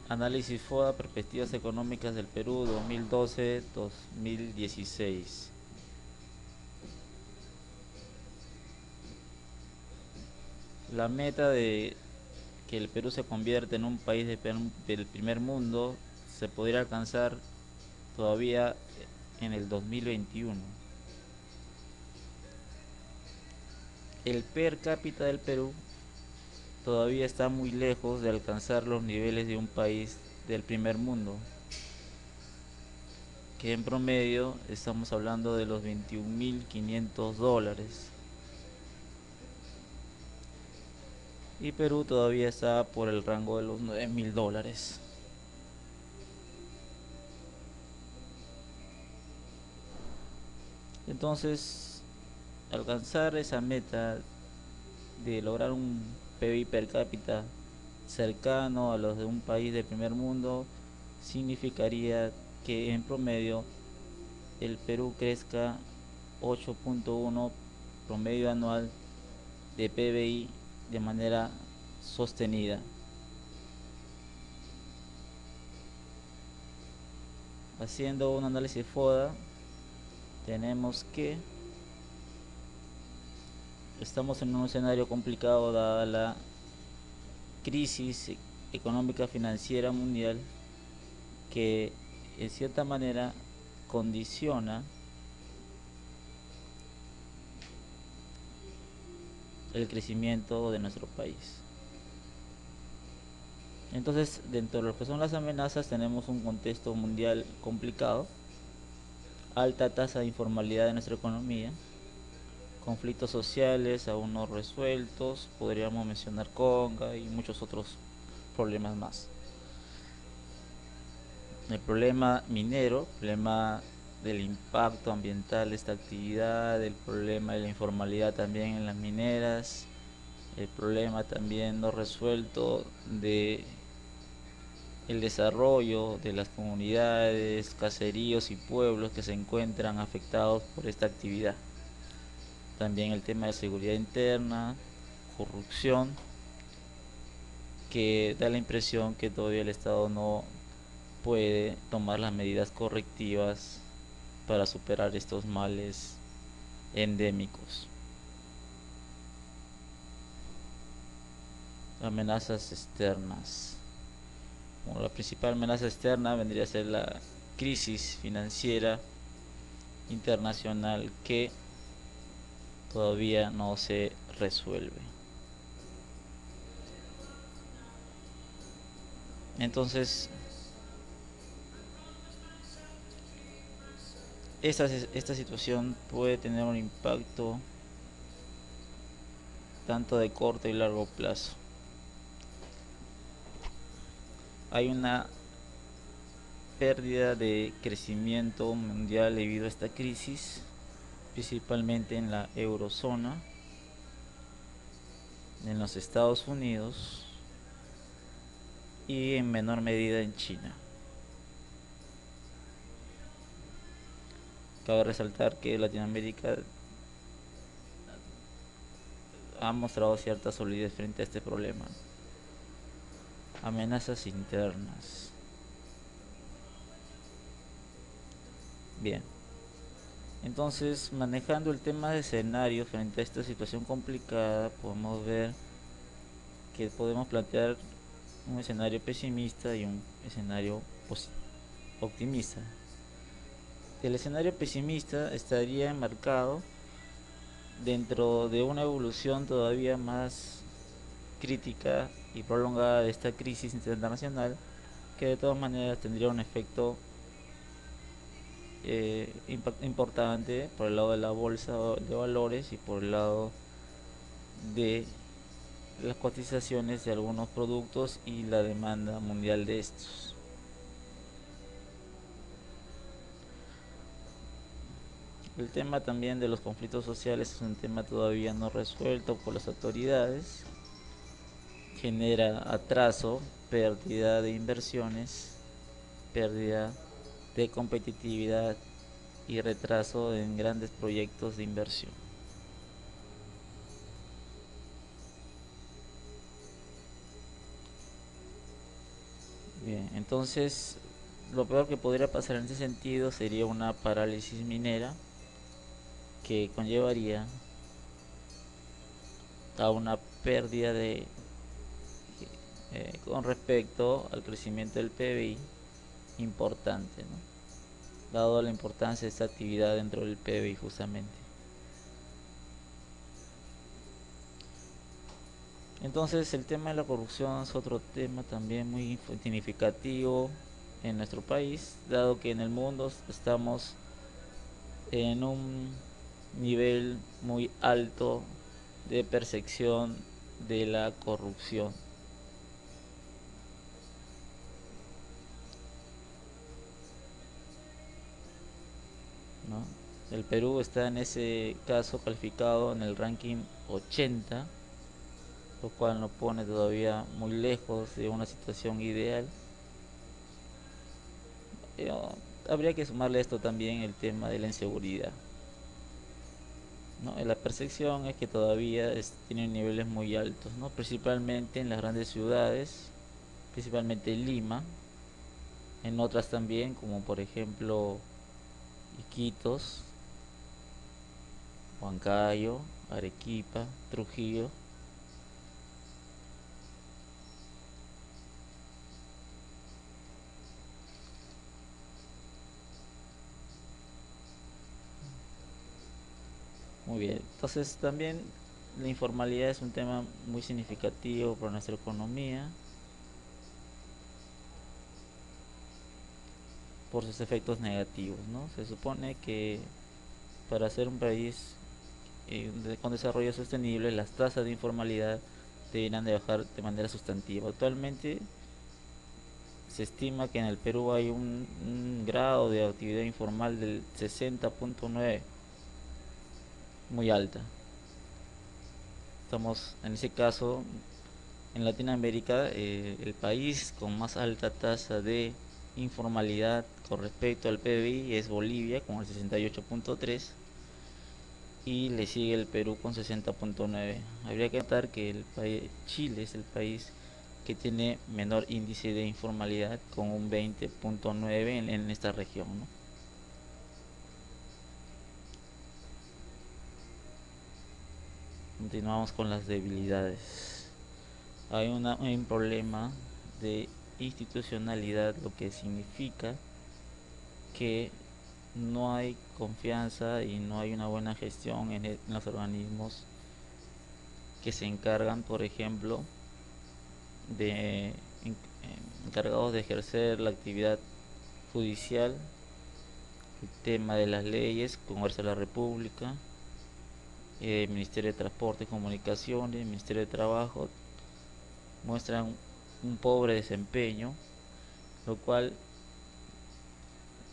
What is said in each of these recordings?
Análisis FODA, Perspectivas Económicas del Perú 2012-2016. La meta de que el Perú se convierta en un país del primer mundo se podría alcanzar todavía en el 2021. El per cápita del Perú todavía está muy lejos de alcanzar los niveles de un país del primer mundo, que en promedio estamos hablando de los 21.500 dólares. Y Perú todavía está por el rango de los 9.000 dólares. Entonces, alcanzar esa meta de lograr un PBI per cápita cercano a los de un país del primer mundo significaría que en promedio el Perú crezca 8.1 promedio anual de PBI de manera sostenida. Haciendo un análisis FODA, tenemos que estamos en un escenario complicado dada la crisis económica financiera mundial que en cierta manera condiciona el crecimiento de nuestro país. Entonces, dentro de lo que son las amenazas, tenemos un contexto mundial complicado, alta tasa de informalidad de nuestra economía, conflictos sociales aún no resueltos, podríamos mencionar Conga y muchos otros problemas más. El problema minero, el problema del impacto ambiental de esta actividad, el problema de la informalidad también en las mineras, el problema también no resuelto de el desarrollo de las comunidades, caseríos y pueblos que se encuentran afectados por esta actividad. También el tema de seguridad interna, corrupción, que da la impresión que todavía el Estado no puede tomar las medidas correctivas para superar estos males endémicos. Amenazas externas. Bueno, la principal amenaza externa vendría a ser la crisis financiera internacional que todavía no se resuelve. Entonces, esta situación puede tener un impacto tanto de corto y largo plazo. Hay una pérdida de crecimiento mundial debido a esta crisis, principalmente en la eurozona, en los Estados Unidos y en menor medida en China. Cabe resaltar que Latinoamérica ha mostrado cierta solidez frente a este problema. Amenazas internas. Bien, entonces manejando el tema de escenario frente a esta situación complicada, podemos ver que podemos plantear un escenario pesimista y un escenario optimista. El escenario pesimista estaría enmarcado dentro de una evolución todavía más crítica y prolongada de esta crisis internacional, que de todas maneras tendría un efecto importante por el lado de la bolsa de valores y por el lado de las cotizaciones de algunos productos y la demanda mundial de estos. El tema también de los conflictos sociales es un tema todavía no resuelto por las autoridades, genera atraso, pérdida de inversiones, pérdida de competitividad y retraso en grandes proyectos de inversión. Bien, entonces lo peor que podría pasar en ese sentido sería una parálisis minera que conllevaría a una pérdida de con respecto al crecimiento del PBI importante, ¿no? Dado la importancia de esta actividad dentro del PBI justamente. Entonces el tema de la corrupción es otro tema también muy significativo en nuestro país, dado que en el mundo estamos en un nivel muy alto de percepción de la corrupción, ¿no? El Perú está en ese caso calificado en el ranking 80, lo cual nos pone todavía muy lejos de una situación ideal. Pero habría que sumarle a esto también el tema de la inseguridad, ¿no? La percepción es que todavía tienen niveles muy altos, ¿no? Principalmente en las grandes ciudades, principalmente en Lima, en otras también, como por ejemplo Iquitos, Huancayo, Arequipa, Trujillo. Muy bien, entonces también la informalidad es un tema muy significativo para nuestra economía por sus efectos negativos, ¿no? Se supone que para ser un país con desarrollo sostenible, las tasas de informalidad deberán de bajar de manera sustantiva. Actualmente se estima que en el Perú hay un grado de actividad informal del 60.9, muy alta. Estamos en ese caso en Latinoamérica, el país con más alta tasa de informalidad con respecto al PBI es Bolivia con el 68.3 y le sigue el Perú con 60.9. Habría que notar que el país Chile es el país que tiene menor índice de informalidad con un 20.9 en esta región, ¿no? Continuamos con las debilidades. Hay un problema de institucionalidad, lo que significa que no hay confianza y no hay una buena gestión en los organismos que se encargan, por ejemplo, de encargados de ejercer la actividad judicial, el tema de las leyes, Congreso de la República, Ministerio de Transporte y Comunicaciones, Ministerio de Trabajo, muestran un pobre desempeño, lo cual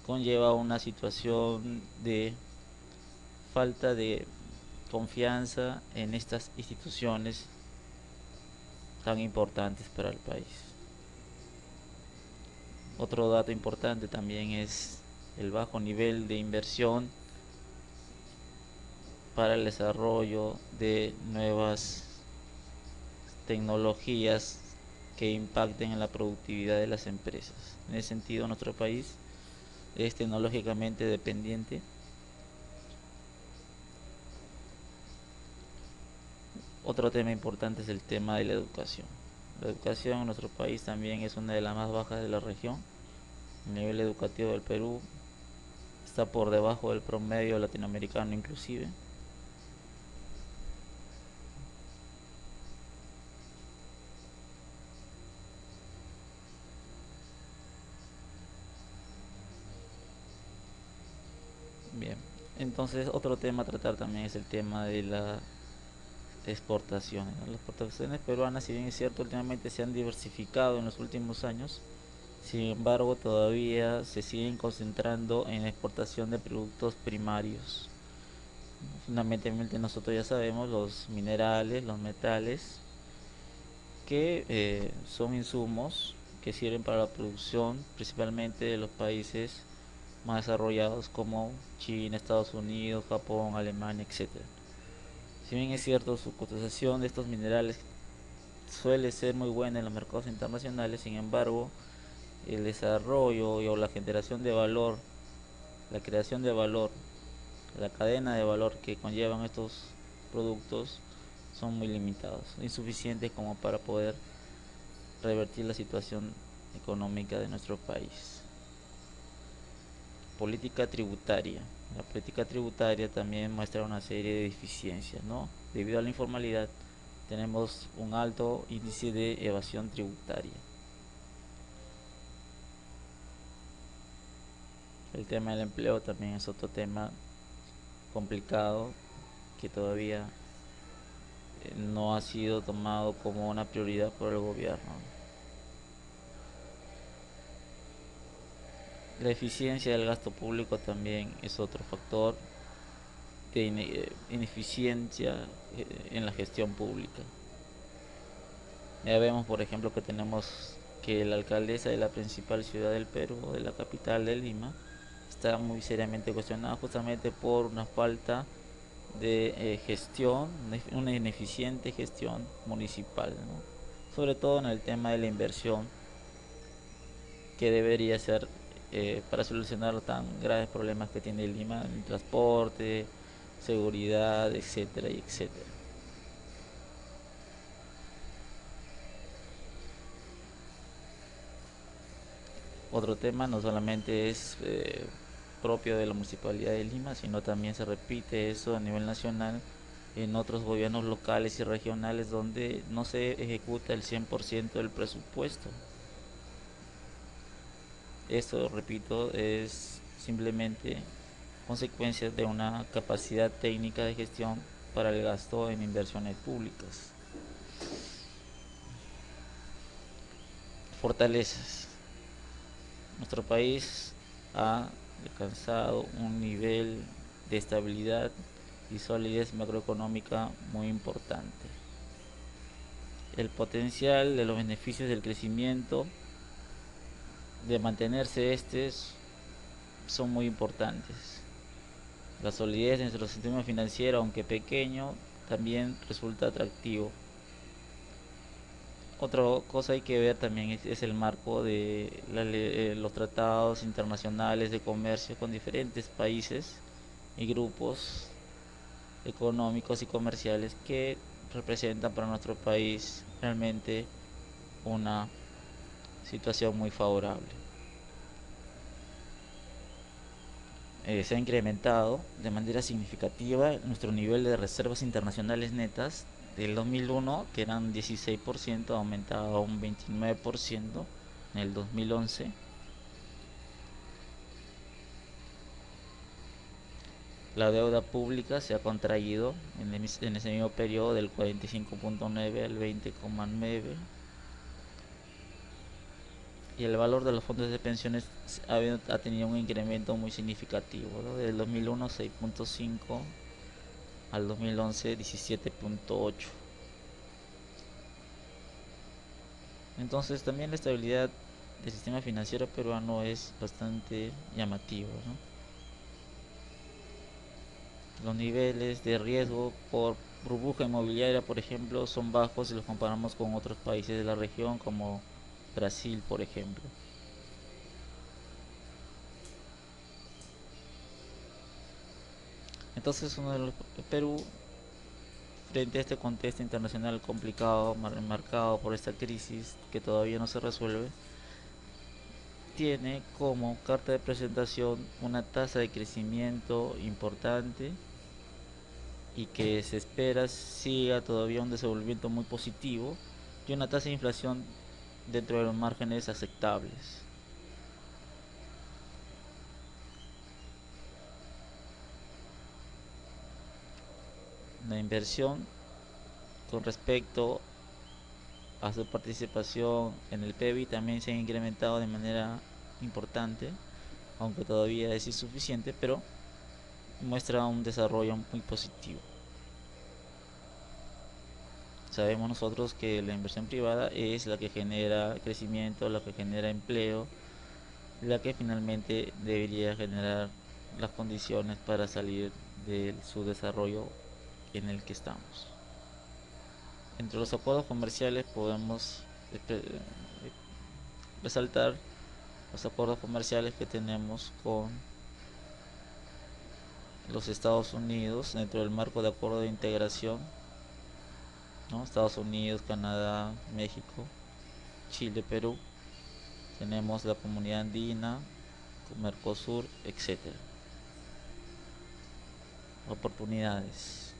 conlleva una situación de falta de confianza en estas instituciones tan importantes para el país. Otro dato importante también es el bajo nivel de inversión para el desarrollo de nuevas tecnologías que impacten en la productividad de las empresas. En ese sentido, nuestro país es tecnológicamente dependiente. Otro tema importante es el tema de la educación. La educación en nuestro país también es una de las más bajas de la región. El nivel educativo del Perú está por debajo del promedio latinoamericano inclusive. Bien, entonces otro tema a tratar también es el tema de las exportaciones, ¿no? Las exportaciones peruanas, si bien es cierto, últimamente se han diversificado en los últimos años, sin embargo todavía se siguen concentrando en la exportación de productos primarios. Fundamentalmente nosotros ya sabemos los minerales, los metales, que son insumos que sirven para la producción principalmente de los países más desarrollados como China, Estados Unidos, Japón, Alemania, etcétera. Si bien es cierto, su cotización de estos minerales suele ser muy buena en los mercados internacionales, sin embargo, el desarrollo o la generación de valor, la creación de valor, la cadena de valor que conllevan estos productos son muy limitados, insuficientes como para poder revertir la situación económica de nuestro país. Política tributaria. La política tributaria también muestra una serie de deficiencias, ¿no? Debido a la informalidad, tenemos un alto índice de evasión tributaria. El tema del empleo también es otro tema complicado que todavía no ha sido tomado como una prioridad por el gobierno. La eficiencia del gasto público también es otro factor de ineficiencia en la gestión pública. Ya vemos, por ejemplo, que tenemos que la alcaldesa de la principal ciudad del Perú, de la capital de Lima, está muy seriamente cuestionada justamente por una falta de gestión, una ineficiente gestión municipal, ¿no? Sobre todo en el tema de la inversión que debería ser para solucionar los tan graves problemas que tiene Lima en transporte, seguridad, etcétera, y etcétera. Otro tema no solamente es propio de la Municipalidad de Lima, sino también se repite eso a nivel nacional en otros gobiernos locales y regionales donde no se ejecuta el 100% del presupuesto. Esto, repito, es simplemente consecuencia de una capacidad técnica de gestión para el gasto en inversiones públicas. Fortalezas. Nuestro país ha alcanzado un nivel de estabilidad y solidez macroeconómica muy importante. El potencial de los beneficios del crecimiento, de mantenerse son muy importantes. La solidez de nuestro sistema financiero, aunque pequeño, también resulta atractivo. Otra cosa hay que ver también es el marco de los tratados internacionales de comercio con diferentes países y grupos económicos y comerciales que representan para nuestro país realmente una situación muy favorable. Se ha incrementado de manera significativa nuestro nivel de reservas internacionales netas del 2001, que eran 16%, ha aumentado a un 29% en el 2011. La deuda pública se ha contraído en ese mismo periodo del 45.9 al 20.9, y el valor de los fondos de pensiones ha tenido un incremento muy significativo, ¿no? Del 2001 6.5 al 2011 17.8. Entonces también la estabilidad del sistema financiero peruano es bastante llamativo, ¿no? Los niveles de riesgo por burbuja inmobiliaria, por ejemplo, son bajos si los comparamos con otros países de la región como Brasil, por ejemplo. Entonces, Perú, frente a este contexto internacional complicado, marcado por esta crisis que todavía no se resuelve, tiene como carta de presentación una tasa de crecimiento importante y que se espera siga todavía un desenvolvimiento muy positivo y una tasa de inflación dentro de los márgenes aceptables. La inversión con respecto a su participación en el PBI también se ha incrementado de manera importante, aunque todavía es insuficiente, pero muestra un desarrollo muy positivo. Sabemos nosotros que la inversión privada es la que genera crecimiento, la que genera empleo, la que finalmente debería generar las condiciones para salir de su desarrollo en el que estamos. Entre los acuerdos comerciales podemos resaltar los acuerdos comerciales que tenemos con los Estados Unidos dentro del marco de acuerdo de integración, ¿no? Estados Unidos, Canadá, México, Chile, Perú. Tenemos la Comunidad Andina, Mercosur, etcétera. Oportunidades.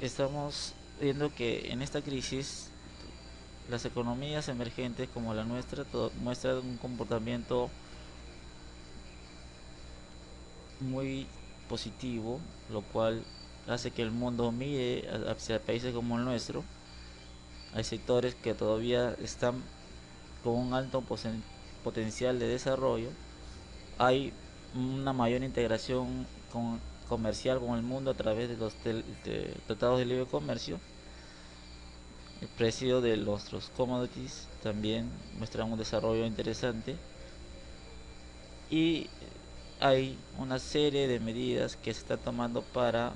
Estamos viendo que en esta crisis las economías emergentes como la nuestra muestran un comportamiento muy positivo, lo cual hace que el mundo mire hacia países como el nuestro. Hay sectores que todavía están con un alto potencial de desarrollo. Hay una mayor integración comercial con el mundo a través de los tratados de libre comercio. El precio de nuestros commodities también muestra un desarrollo interesante y hay una serie de medidas que se están tomando para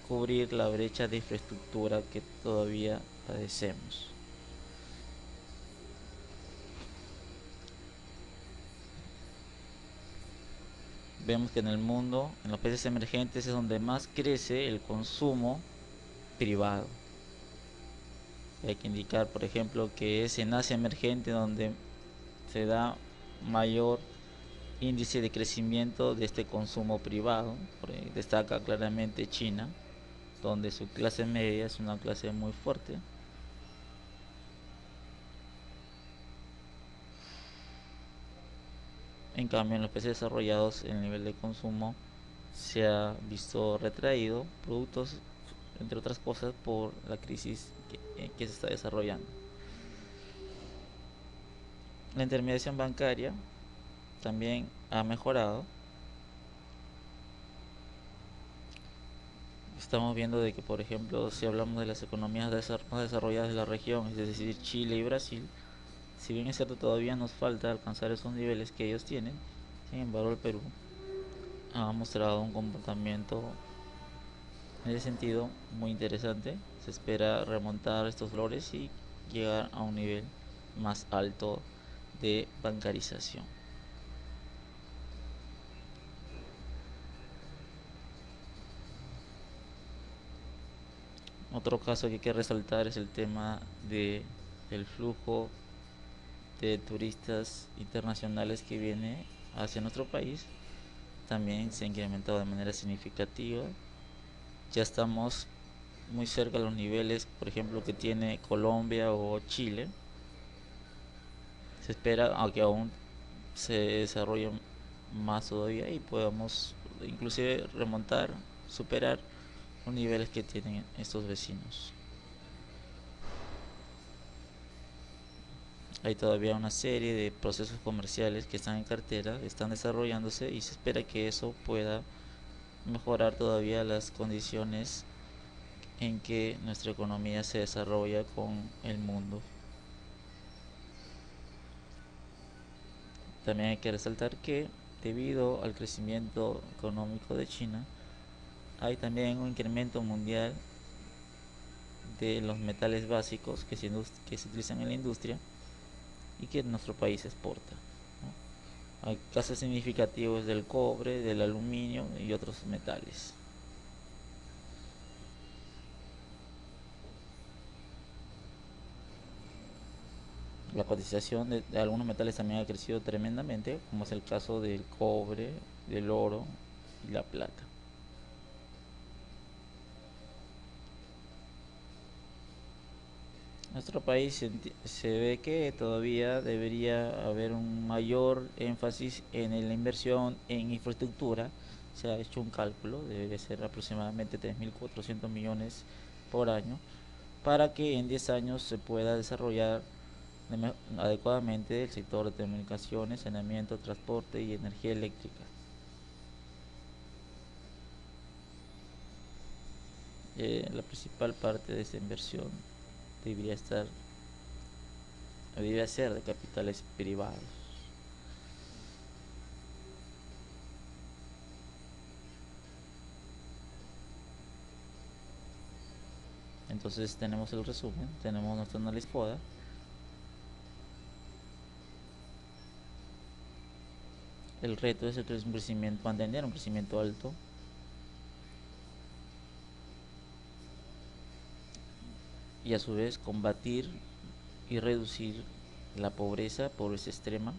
cubrir la brecha de infraestructura que todavía padecemos. Vemos que en el mundo, en los países emergentes, es donde más crece el consumo privado. Hay que indicar, por ejemplo, que es en Asia emergente donde se da mayor índice de crecimiento de este consumo privado. Destaca claramente China, donde su clase media es una clase muy fuerte. En cambio, en los países desarrollados el nivel de consumo se ha visto retraído, productos, entre otras cosas, por la crisis que se está desarrollando. La intermediación bancaria también ha mejorado. Estamos viendo de que, por ejemplo, si hablamos de las economías más desarrolladas de la región, es decir, Chile y Brasil, si bien es cierto todavía nos falta alcanzar esos niveles que ellos tienen, sin embargo el Perú ha mostrado un comportamiento en ese sentido muy interesante. Se espera remontar estos valores y llegar a un nivel más alto de bancarización. Otro caso que hay que resaltar es el tema de el flujo de turistas internacionales que viene hacia nuestro país. También se ha incrementado de manera significativa. Ya estamos muy cerca de los niveles, por ejemplo, que tiene Colombia o Chile. Se espera, aunque aún se desarrolle más todavía y podamos inclusive remontar, superar los niveles que tienen estos vecinos. Hay todavía una serie de procesos comerciales que están en cartera, están desarrollándose y se espera que eso pueda mejorar todavía las condiciones en que nuestra economía se desarrolla con el mundo. También hay que resaltar que debido al crecimiento económico de China, hay también un incremento mundial de los metales básicos que se utilizan en la industria y que nuestro país exporta, ¿no? Hay casos significativos del cobre, del aluminio y otros metales. La cotización de algunos metales también ha crecido tremendamente, como es el caso del cobre, del oro y la plata. Nuestro país se ve que todavía debería haber un mayor énfasis en la inversión en infraestructura. Se ha hecho un cálculo, debería ser aproximadamente 3.400 millones por año, para que en 10 años se pueda desarrollar adecuadamente el sector de telecomunicaciones, saneamiento, transporte y energía eléctrica. La principal parte de esta inversión debería debería ser de capitales privados. Entonces tenemos el resumen, tenemos nuestro análisis FODA. El reto es un crecimiento, mantener un crecimiento alto. Y a su vez combatir y reducir la pobreza extrema.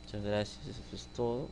Muchas gracias, eso es todo.